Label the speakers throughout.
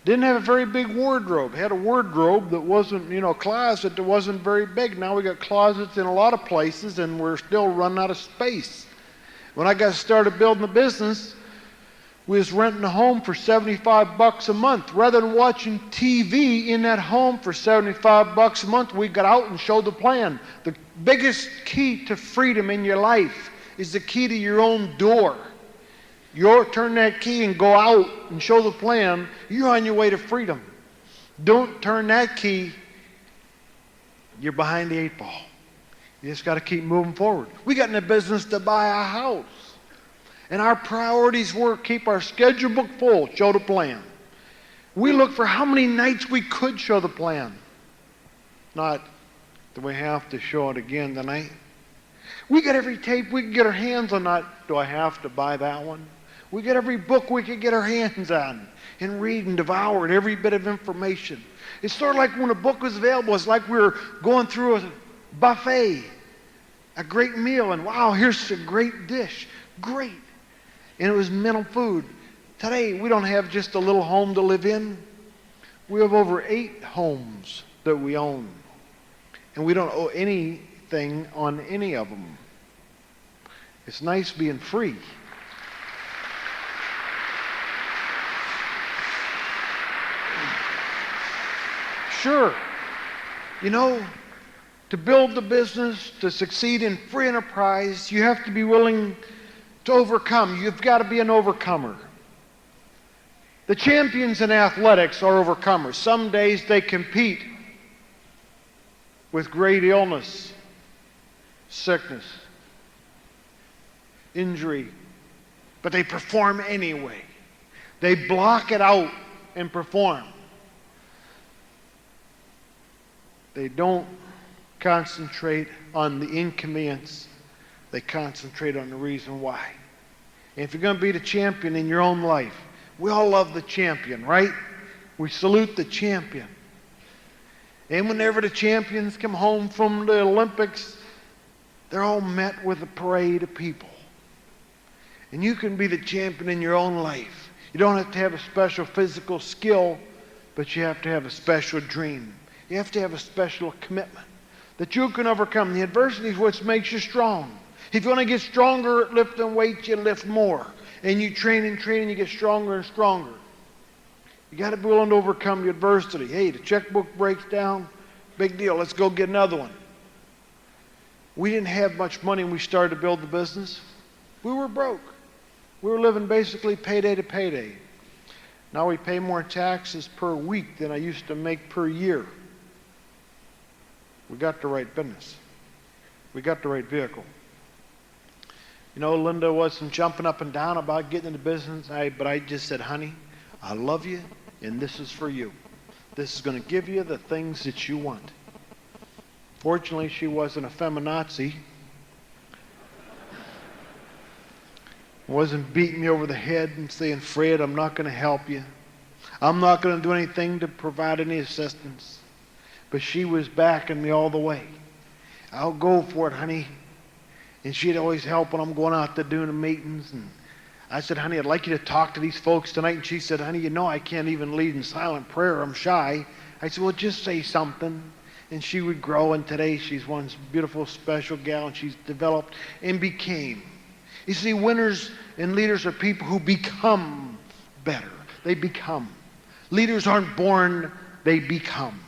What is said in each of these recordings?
Speaker 1: Didn't have a very big wardrobe. Had a wardrobe that wasn't, a closet that wasn't very big. Now we got closets in a lot of places, and we're still running out of space. When I got started building the business, we was renting a home for $75 a month. Rather than watching TV in that home for $75 a month, we got out and showed the plan. The biggest key to freedom in your life is the key to your own door. You turn that key and go out and show the plan, you're on your way to freedom. Don't turn that key, you're behind the 8 ball. You just got to keep moving forward. We got in the business to buy a house. And our priorities were keep our schedule book full, show the plan. We looked for how many nights we could show the plan. Not, do we have to show it again tonight? We got every tape we could get our hands on. Not, do I have to buy that one? We got every book we could get our hands on and read and devour every bit of information. It's sort of like when a book was available. It's like we were going through a buffet, a great meal, and wow, here's a great dish. Great. And it was mental food. Today, we don't have just a little home to live in. We have over 8 homes that we own. And we don't owe anything on any of them. It's nice being free. Sure, to build the business, to succeed in free enterprise, you have to be willing to overcome. You've got to be an overcomer. The champions in athletics are overcomers. Some days they compete with great illness, sickness, injury, but they perform anyway. They block it out and perform. They don't concentrate on the inconvenience. They concentrate on the reason why. And if you're going to be the champion in your own life, we all love the champion, right? We salute the champion. And whenever the champions come home from the Olympics, they're all met with a parade of people. And you can be the champion in your own life. You don't have to have a special physical skill, but you have to have a special dream. You have to have a special commitment that you can overcome. The adversity is what makes you strong. If you want to get stronger at lifting weights, you lift more. And you train and train and you get stronger and stronger. You got to be willing to overcome the adversity. Hey, the checkbook breaks down, big deal. Let's go get another one. We didn't have much money when we started to build the business. We were broke. We were living basically payday to payday. Now we pay more taxes per week than I used to make per year. We got the right business. We got the right vehicle. Linda wasn't jumping up and down about getting into business, but I just said, honey, I love you, and this is for you. This is going to give you the things that you want. Fortunately, she wasn't a feminazi. Wasn't beating me over the head and saying, Fred, I'm not going to help you. I'm not going to do anything to provide any assistance. But she was backing me all the way. I'll go for it, honey. And she'd always help when I'm going out there doing the meetings. And I said, honey, I'd like you to talk to these folks tonight. And she said, honey, I can't even lead in silent prayer. I'm shy. I said, well, just say something. And she would grow. And today she's one beautiful, special gal. And she's developed and became. You see, winners and leaders are people who become better. They become. Leaders aren't born, they become.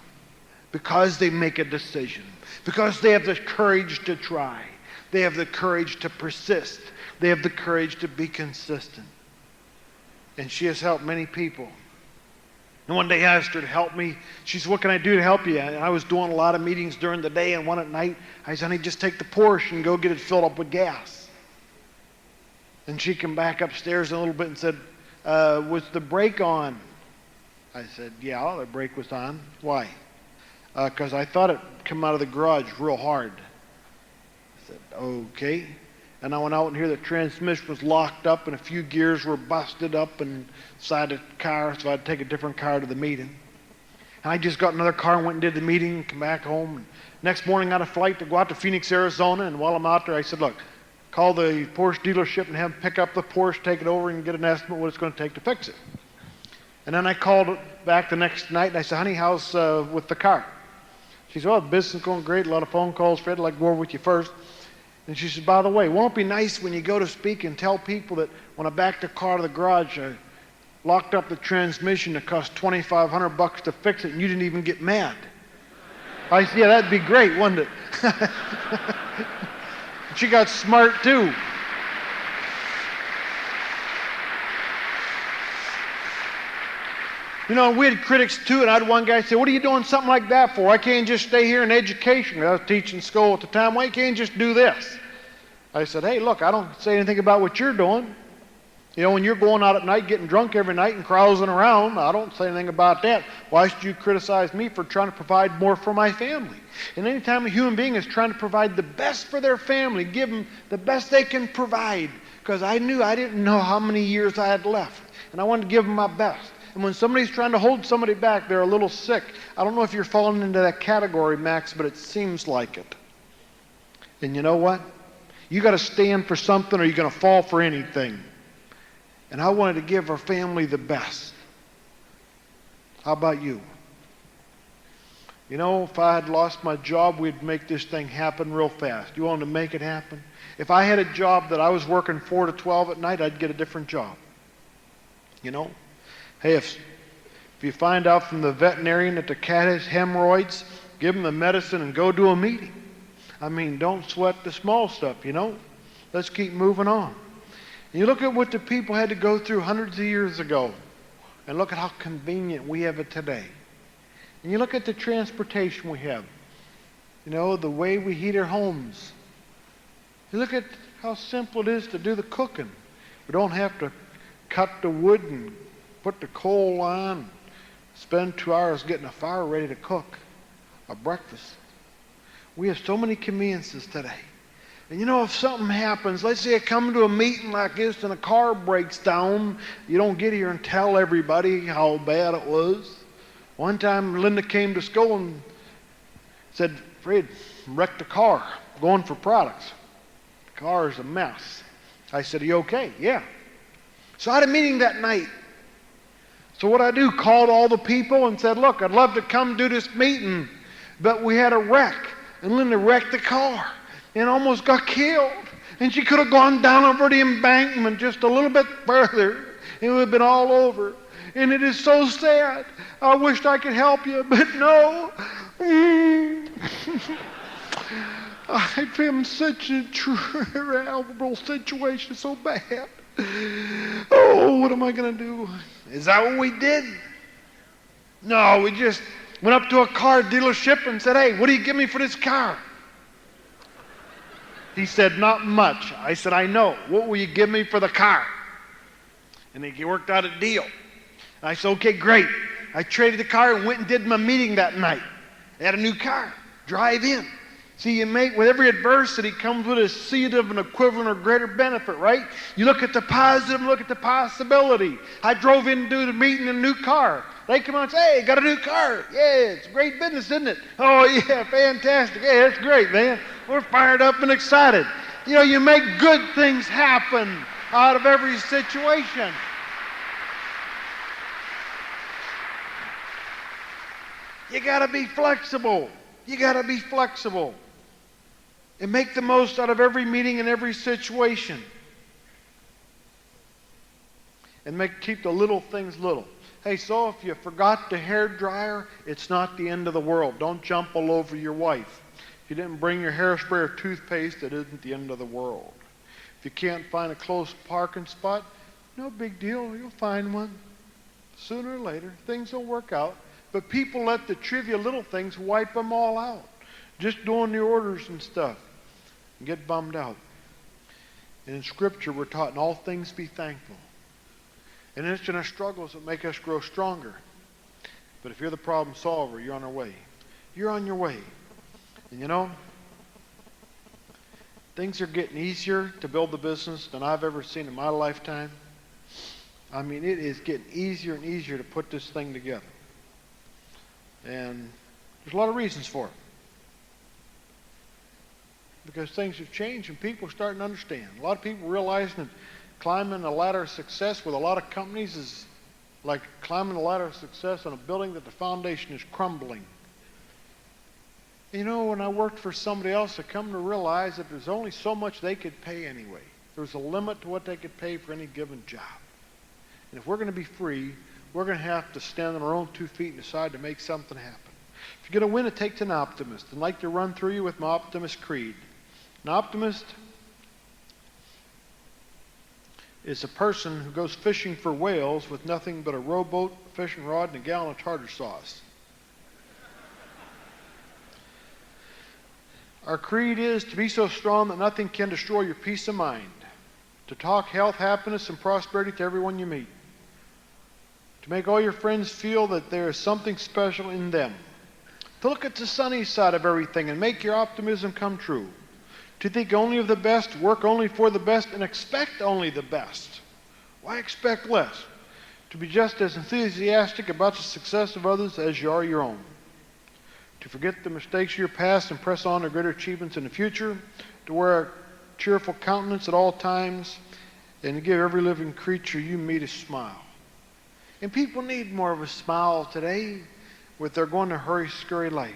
Speaker 1: Because they make a decision. Because they have the courage to try. They have the courage to persist. They have the courage to be consistent. And she has helped many people. And one day I asked her to help me. She said, what can I do to help you? And I was doing a lot of meetings during the day and one at night. I said, honey, just take the Porsche and go get it filled up with gas. And she came back upstairs a little bit and said, was the brake on? I said, yeah, the brake was on. Why? Because I thought it come out of the garage real hard. I said, okay. And I went out and here the transmission was locked up and a few gears were busted up inside the car, so I had to take a different car to the meeting. And I just got another car and went and did the meeting and come back home. And next morning I got a flight to go out to Phoenix, Arizona, and while I'm out there I said, look, call the Porsche dealership and have them pick up the Porsche, take it over and get an estimate what it's going to take to fix it. And then I called back the next night and I said, honey, how's with the car? She said, well, the business is going great. A lot of phone calls. Fred, I'd like to go over with you first. And she said, by the way, won't it be nice when you go to speak and tell people that when I backed the car to the garage, I locked up the transmission that cost $2,500 to fix it and you didn't even get mad? I said, yeah, that'd be great, wouldn't it? She got smart too. You know, we had critics too, and I had one guy say, what are you doing something like that for? I can't just stay here in education. I was teaching school at the time. Why can't you just do this? I said, hey, look, I don't say anything about what you're doing. You know, when you're going out at night, getting drunk every night and carousing around, I don't say anything about that. Why should you criticize me for trying to provide more for my family? And anytime a human being is trying to provide the best for their family, give them the best they can provide, because I didn't know how many years I had left, and I wanted to give them my best. And when somebody's trying to hold somebody back, they're a little sick. I don't know if you're falling into that category, Max, but it seems like it. And you know what? You got to stand for something or you're going to fall for anything. And I wanted to give our family the best. How about you? You know, if I had lost my job, we'd make this thing happen real fast. You want to make it happen? If I had a job that I was working 4 to 12 at night, I'd get a different job. You know? Hey, if you find out from the veterinarian that the cat has hemorrhoids, give them the medicine and go do a meeting. I mean, don't sweat the small stuff, you know? Let's keep moving on. And you look at what the people had to go through hundreds of years ago, and look at how convenient we have it today. And you look at the transportation we have, you know, the way we heat our homes. You look at how simple it is to do the cooking. We don't have to cut the wood and put the coal on, spend 2 hours getting a fire ready to cook a breakfast. We have so many conveniences today. And you know, if something happens, let's say I come to a meeting like this and a car breaks down, you don't get here and tell everybody how bad it was. One time Linda came to school and said, Fred, wrecked the car, going for products. The car is a mess. I said, are you okay? Yeah. So I had a meeting that night. So what I do, called all the people and said, look, I'd love to come do this meeting, but we had a wreck, and Linda wrecked the car and almost got killed. And she could have gone down over the embankment just a little bit further, and it would have been all over. And it is so sad. I wished I could help you, but no. I've been in such a terrible situation, so bad. Oh, what am I going to do? Is that what we did? No, we just went up to a car dealership and said, hey, what do you give me for this car? He said, not much. I said, I know. What will you give me for the car? And he worked out a deal. And I said, okay, great. I traded the car and went and did my meeting that night. I had a new car. Drive in. See, you make, with every adversity comes with a seed of an equivalent or greater benefit, right? You look at the positive, look at the possibility. I drove in to do the meeting in a new car. They come out and say, hey, got a new car. Yeah, it's great business, isn't it? Oh, yeah, fantastic. Yeah, that's great, man. We're fired up and excited. You know, you make good things happen out of every situation. You got to be flexible. You got to be flexible. And make the most out of every meeting and every situation. And keep the little things little. Hey, so if you forgot the hair dryer, it's not the end of the world. Don't jump all over your wife. If you didn't bring your hairspray or toothpaste, it isn't the end of the world. If you can't find a close parking spot, no big deal. You'll find one. Sooner or later, things will work out. But people let the trivial little things wipe them all out. Just doing the orders and stuff. And get bummed out. And in Scripture, we're taught in all things be thankful. And it's in our struggles that make us grow stronger. But if you're the problem solver, you're on our way. You're on your way. And you know, things are getting easier to build the business than I've ever seen in my lifetime. I mean, it is getting easier and easier to put this thing together. And there's a lot of reasons for it. Because things have changed and people are starting to understand. A lot of people realizing that climbing the ladder of success with a lot of companies is like climbing the ladder of success on a building that the foundation is crumbling. You know, when I worked for somebody else, I come to realize that there's only so much they could pay anyway. There's a limit to what they could pay for any given job. And if we're going to be free, we're going to have to stand on our own 2 feet and decide to make something happen. If you're going to win, it takes an optimist. I'd like to run through you with my optimist creed. An optimist is a person who goes fishing for whales with nothing but a rowboat, a fishing rod, and a gallon of tartar sauce. Our creed is to be so strong that nothing can destroy your peace of mind, to talk health, happiness, and prosperity to everyone you meet, to make all your friends feel that there is something special in them, to look at the sunny side of everything and make your optimism come true, to think only of the best, work only for the best, and expect only the best. Why expect less? To be just as enthusiastic about the success of others as you are your own. To forget the mistakes of your past and press on to greater achievements in the future. To wear a cheerful countenance at all times, and to give every living creature you meet a smile. And people need more of a smile today with their going to hurry-scurry life.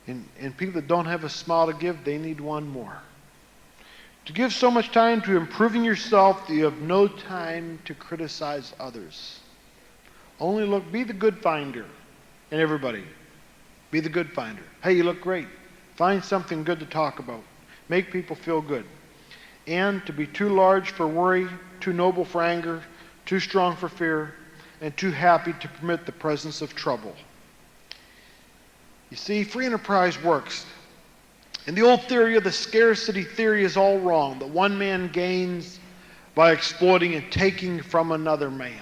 Speaker 1: And people that don't have a smile to give, they need one more. To give so much time to improving yourself that you have no time to criticize others. Only look, be the good finder in everybody. Be the good finder. Hey, you look great. Find something good to talk about. Make people feel good. And to be too large for worry, too noble for anger, too strong for fear, and too happy to permit the presence of trouble. You see, free enterprise works. And the old theory of the scarcity theory is all wrong, that one man gains by exploiting and taking from another man.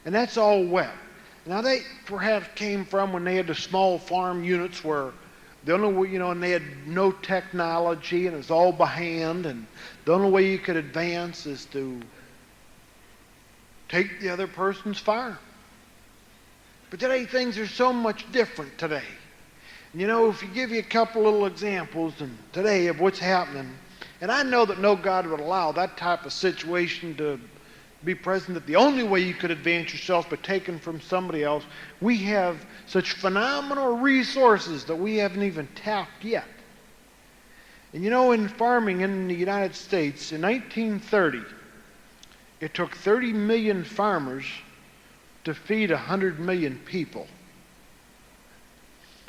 Speaker 1: And that's all wet. Now, they perhaps came from when they had the small farm units where the only way, and they had no technology and it was all by hand, and the only way you could advance is to take the other person's farm. But today things are so much different today. And if you give you a couple little examples today of what's happening, and I know that no God would allow that type of situation to be present, that the only way you could advance yourself but taken from somebody else. We have such phenomenal resources that we haven't even tapped yet. And in farming in the United States, in 1930, it took 30 million farmers to feed 100 million people.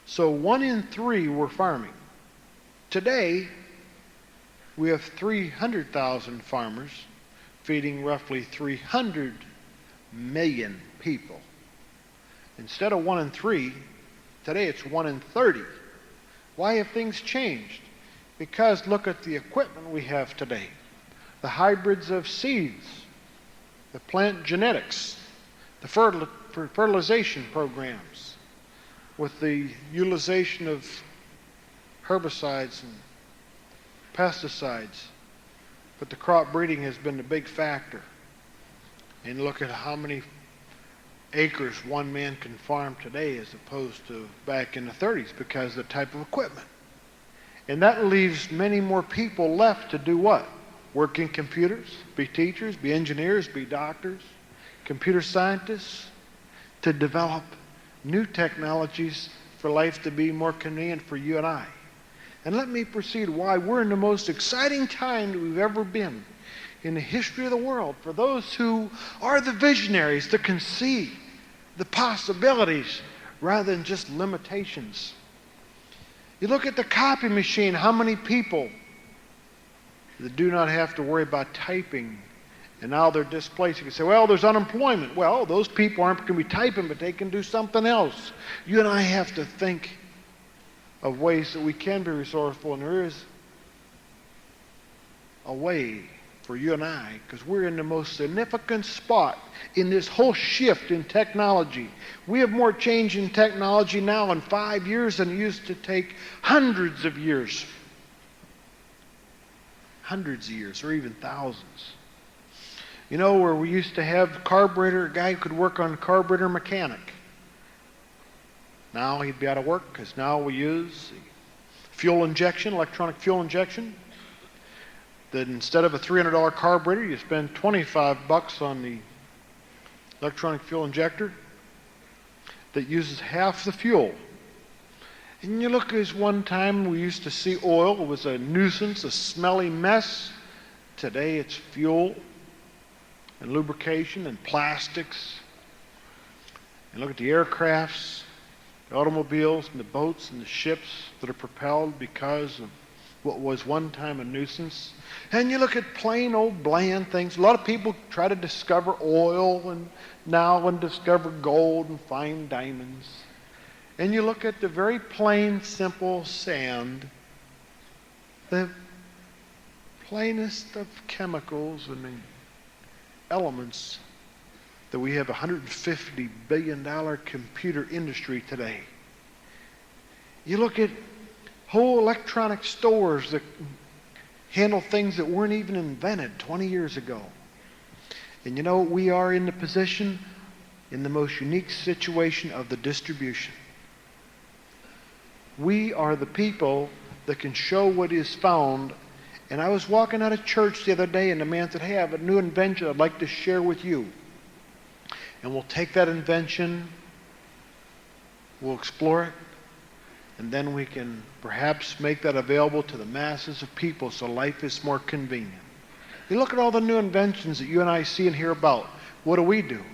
Speaker 1: So 1 in 3 were farming. Today, we have 300,000 farmers feeding roughly 300 million people. Instead of 1 in 3, today it's 1 in 30. Why have things changed? Because look at the equipment we have today. The hybrids of seeds, the plant genetics, the fertilization programs, with the utilization of herbicides and pesticides. But the crop breeding has been the big factor. And look at how many acres one man can farm today as opposed to back in the 30s because of the type of equipment. And that leaves many more people left to do what? Work in computers, be teachers, be engineers, be doctors, computer scientists, to develop new technologies for life to be more convenient for you and I. And let me proceed why we're in the most exciting time that we've ever been in the history of the world for those who are the visionaries that can see the possibilities rather than just limitations. You look at the copy machine, how many people that do not have to worry about typing, and now they're displaced. You can say, well, there's unemployment. Well, those people aren't going to be typing, but they can do something else. You and I have to think of ways that we can be resourceful, and there is a way for you and I, because we're in the most significant spot in this whole shift in technology. We have more change in technology now in 5 years than it used to take hundreds of years. Hundreds of years, or even thousands. Where we used to have the carburetor, a guy who could work on carburetor mechanic. Now he'd be out of work because now we use fuel injection, electronic fuel injection. That instead of a $300 carburetor, you spend $25 on the electronic fuel injector that uses half the fuel. And you look, as one time we used to see oil, it was a nuisance, a smelly mess. Today it's fuel and lubrication and plastics. And look at the aircrafts, the automobiles and the boats and the ships that are propelled because of what was one time a nuisance. And you look at plain old bland things. A lot of people try to discover oil and discover gold and find diamonds. And you look at the very plain, simple sand, the plainest of chemicals and elements, that we have a $150 billion computer industry today. You look at whole electronic stores that handle things that weren't even invented 20 years ago. And you know, we are in the position, in the most unique situation of the distribution. We are the people that can show what is found. And I was walking out of church the other day, and the man said, "Hey, I have a new invention I'd like to share with you." And we'll take that invention, we'll explore it, and then we can perhaps make that available to the masses of people so life is more convenient. You look at all the new inventions that you and I see and hear about. What do?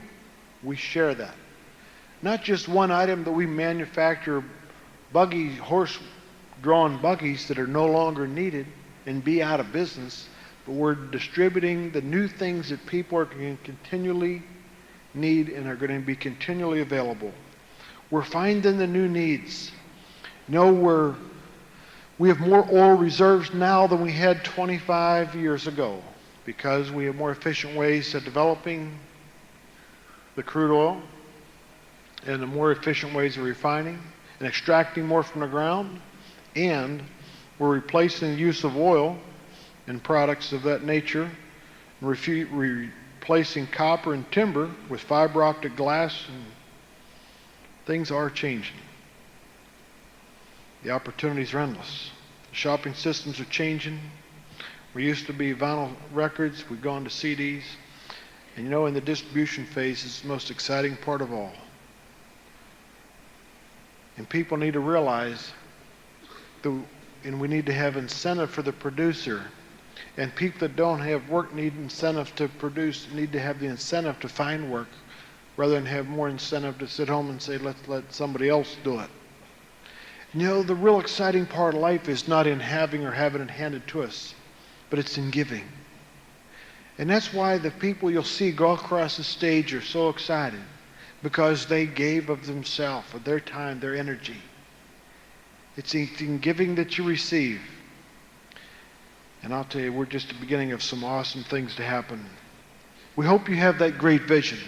Speaker 1: We share that. Not just one item, that we manufacture horse-drawn buggies that are no longer needed and be out of business, but we're distributing the new things that people are going to continually need and are going to be continually available. We're finding the new needs. You know, we have more oil reserves now than we had 25 years ago because we have more efficient ways of developing the crude oil and the more efficient ways of refining and extracting more from the ground, and we're replacing the use of oil and products of that nature, and replacing copper and timber with fiber optic glass, and things are changing. The opportunities are endless. The shopping systems are changing. We used to be vinyl records, we've gone to CDs, and you know, in the distribution phase, it's the most exciting part of all. And people need to realize and we need to have incentive for the producer. And people that don't have work need incentive to produce, need to have the incentive to find work, rather than have more incentive to sit home and say, let's let somebody else do it. You know, the real exciting part of life is not in having or having it handed to us, but it's in giving. And that's why the people you'll see go across the stage are so excited, because they gave of themselves, of their time, their energy. It's in giving that you receive. And I'll tell you, we're just the beginning of some awesome things to happen. We hope you have that great vision.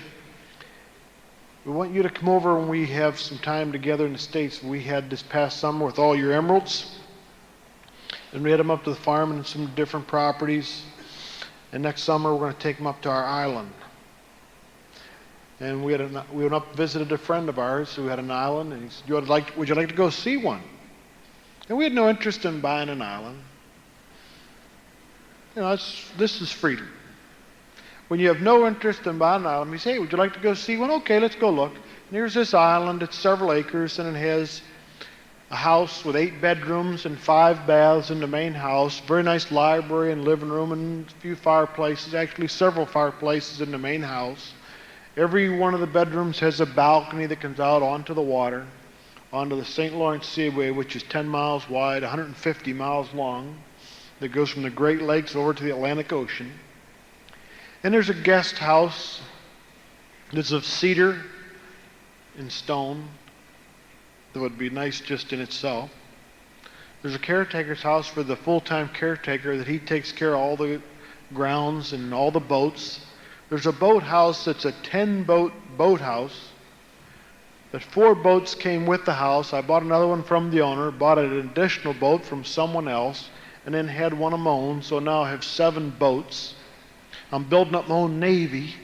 Speaker 1: We want you to come over when we have some time together in the States. We had this past summer with all your emeralds. And we had them up to the farm and some different properties. And next summer, we're going to take them up to our island. And we went up and visited a friend of ours who had an island, and he said, would you like to go see one? And we had no interest in buying an island. You know, this is freedom. When you have no interest in buying an island, you say, hey, would you like to go see one? Okay, let's go look. And here's this island. It's several acres, and it has a house with 8 bedrooms and 5 baths in the main house. Very nice library and living room and a few fireplaces, actually several fireplaces in the main house. Every one of the bedrooms has a balcony that comes out onto the water, onto the St. Lawrence Seaway, which is 10 miles wide, 150 miles long, that goes from the Great Lakes over to the Atlantic Ocean. And there's a guest house that's of cedar and stone that would be nice just in itself. There's a caretaker's house for the full-time caretaker that he takes care of all the grounds and all the boats. There's a boathouse that's a 10-boat boathouse, that 4 boats came with the house. I bought another one from the owner, bought an additional boat from someone else, and then had one of my own, so now I have 7 boats. I'm building up my own Navy.